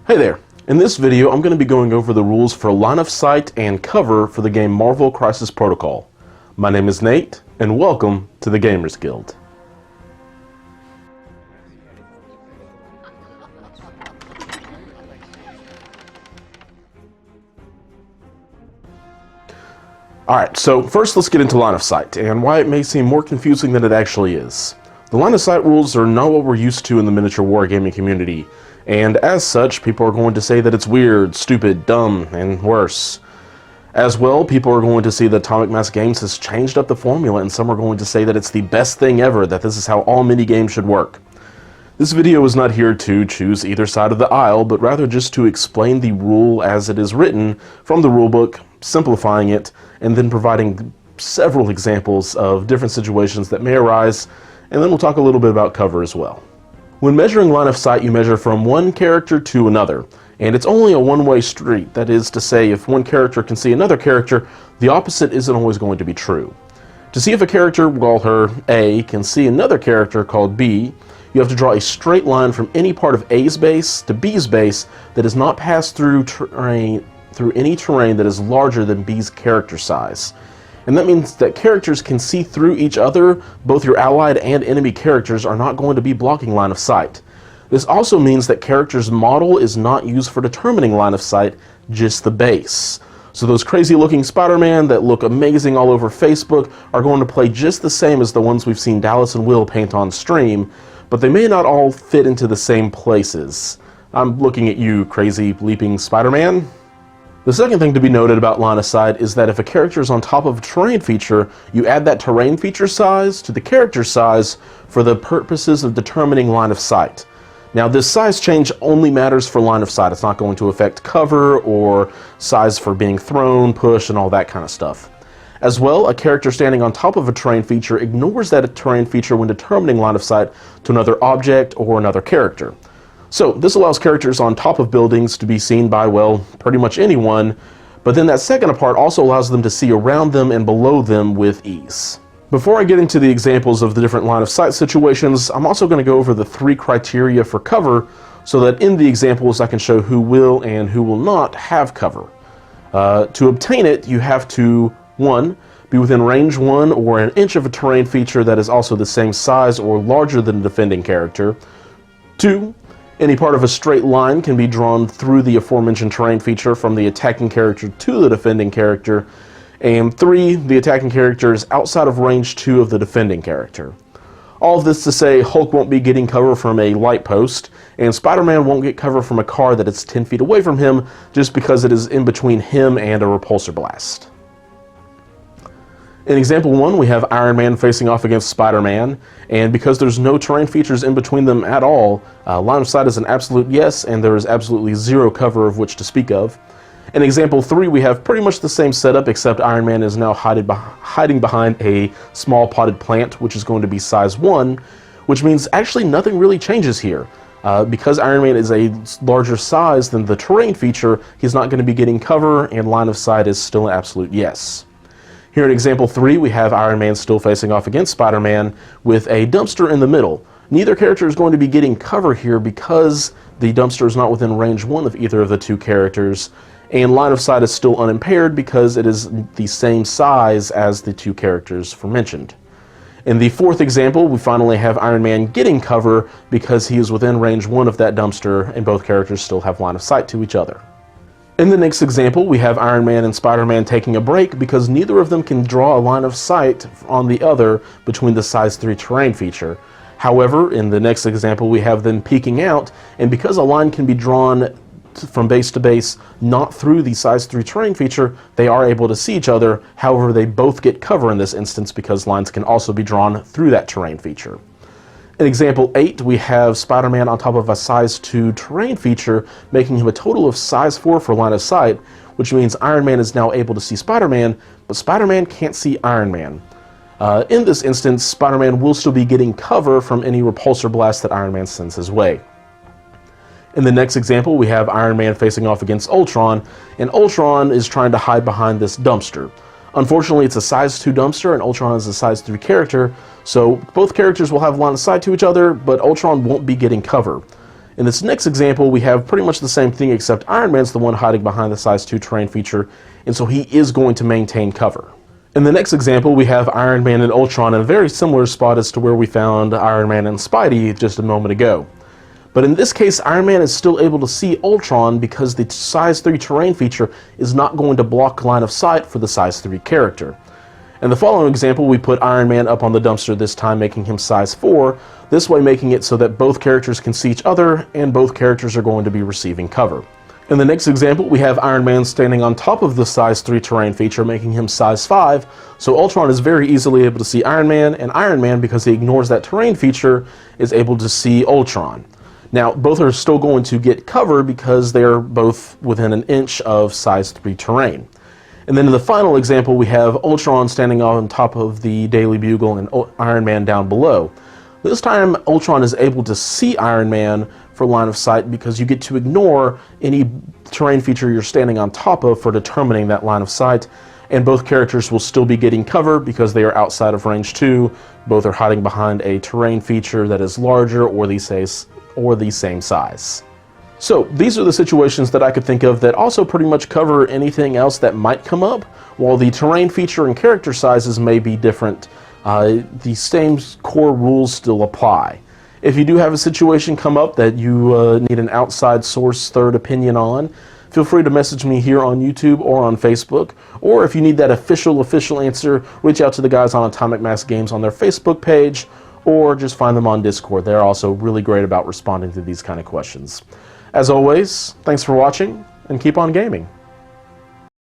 Hey there! In this video I'm going to be going over the rules for line of sight and cover for the game Marvel Crisis Protocol. My name is Nate, and welcome to the Gamers Guild. Alright, so first let's get into line of sight, and why it may seem more confusing than it actually is. The line of sight rules are not what we're used to in the miniature wargaming community, and as such, people are going to say that it's weird, stupid, dumb, and worse. As well, people are going to see that Atomic Mass Games has changed up the formula, and some are going to say that it's the best thing ever, that this is how all mini-games should work. This video is not here to choose either side of the aisle, but rather just to explain the rule as it is written from the rulebook, simplifying it, and then providing several examples of different situations that may arise, and then we'll talk a little bit about cover as well. When measuring line of sight, you measure from one character to another, and it's only a one-way street. That is to say, if one character can see another character, the opposite isn't always going to be true. To see if a character, we'll call her A, can see another character called B, you have to draw a straight line from any part of A's base to B's base that does not pass through any terrain that is larger than B's character size. And that means that characters can see through each other. Both your allied and enemy characters are not going to be blocking line of sight. This also means that characters' model is not used for determining line of sight, just the base. So those crazy looking Spider-Man that look amazing all over Facebook are going to play just the same as the ones we've seen Dallas and Will paint on stream, but they may not all fit into the same places. I'm looking at you, crazy leaping Spider-Man. The second thing to be noted about line of sight is that if a character is on top of a terrain feature, you add that terrain feature size to the character size for the purposes of determining line of sight. Now, this size change only matters for line of sight. It's not going to affect cover or size for being thrown, push, and all that kind of stuff. As well, a character standing on top of a terrain feature ignores that terrain feature when determining line of sight to another object or another character. So this allows characters on top of buildings to be seen by, well, pretty much anyone, but then that second part also allows them to see around them and below them with ease. Before I get into the examples of the different line of sight situations, I'm also going to go over the 3 criteria for cover so that in the examples I can show who will and who will not have cover. To obtain it, you have to 1. Be within range 1 or an inch of a terrain feature that is also the same size or larger than a defending character. 2. Any part of a straight line can be drawn through the aforementioned terrain feature from the attacking character to the defending character. And 3, the attacking character is outside of range 2 of the defending character. All of this to say Hulk won't be getting cover from a light post, and Spider-Man won't get cover from a car that is 10 feet away from him just because it is in between him and a repulsor blast. In example 1, we have Iron Man facing off against Spider-Man, and because there's no terrain features in between them at all, line of sight is an absolute yes, and there is absolutely zero cover of which to speak of. In example 3, we have pretty much the same setup, except Iron Man is now hiding behind a small potted plant, which is going to be size 1, which means actually nothing really changes here. Because Iron Man is a larger size than the terrain feature, he's not going to be getting cover, and line of sight is still an absolute yes. Here in example 3, we have Iron Man still facing off against Spider-Man with a dumpster in the middle. Neither character is going to be getting cover here because the dumpster is not within range 1 of either of the two characters, and line of sight is still unimpaired because it is the same size as the two characters aforementioned. In the 4th example, we finally have Iron Man getting cover because he is within range 1 of that dumpster, and both characters still have line of sight to each other. In the next example, we have Iron Man and Spider-Man taking a break because neither of them can draw a line of sight on the other between the size 3 terrain feature. However, in the next example, we have them peeking out, and because a line can be drawn from base to base, not through the size 3 terrain feature, they are able to see each other. However, they both get cover in this instance because lines can also be drawn through that terrain feature. In example 8, we have Spider-Man on top of a size 2 terrain feature, making him a total of size 4 for line of sight, which means Iron Man is now able to see Spider-Man, but Spider-Man can't see Iron Man. In this instance, Spider-Man will still be getting cover from any repulsor blast that Iron Man sends his way. In the next example, we have Iron Man facing off against Ultron, and Ultron is trying to hide behind this dumpster. Unfortunately, it's a size 2 dumpster, and Ultron is a size 3 character, so both characters will have line of sight to each other, but Ultron won't be getting cover. In this next example, we have pretty much the same thing, except Iron Man's the one hiding behind the size 2 terrain feature, and so he is going to maintain cover. In the next example, we have Iron Man and Ultron in a very similar spot as to where we found Iron Man and Spidey just a moment ago. But in this case, Iron Man is still able to see Ultron because the size 3 terrain feature is not going to block line of sight for the size 3 character. In the following example, we put Iron Man up on the dumpster, this time making him size 4, this way making it so that both characters can see each other and both characters are going to be receiving cover. In the next example, we have Iron Man standing on top of the size 3 terrain feature, making him size 5, so Ultron is very easily able to see Iron Man, and Iron Man, because he ignores that terrain feature, is able to see Ultron. Now, both are still going to get cover because they are both within an inch of size 3 terrain. And then in the final example, we have Ultron standing on top of the Daily Bugle and Iron Man down below. This time, Ultron is able to see Iron Man for line of sight because you get to ignore any terrain feature you're standing on top of for determining that line of sight, and both characters will still be getting cover because they are outside of range 2. Both are hiding behind a terrain feature that is larger or the same size. So, these are the situations that I could think of that also pretty much cover anything else that might come up. While the terrain feature and character sizes may be different, the same core rules still apply. If you do have a situation come up that you need an outside source third opinion on, feel free to message me here on YouTube or on Facebook. Or if you need that official answer, reach out to the guys on Atomic Mass Games on their Facebook page, or just find them on Discord. They're also really great about responding to these kind of questions. As always, thanks for watching, and keep on gaming.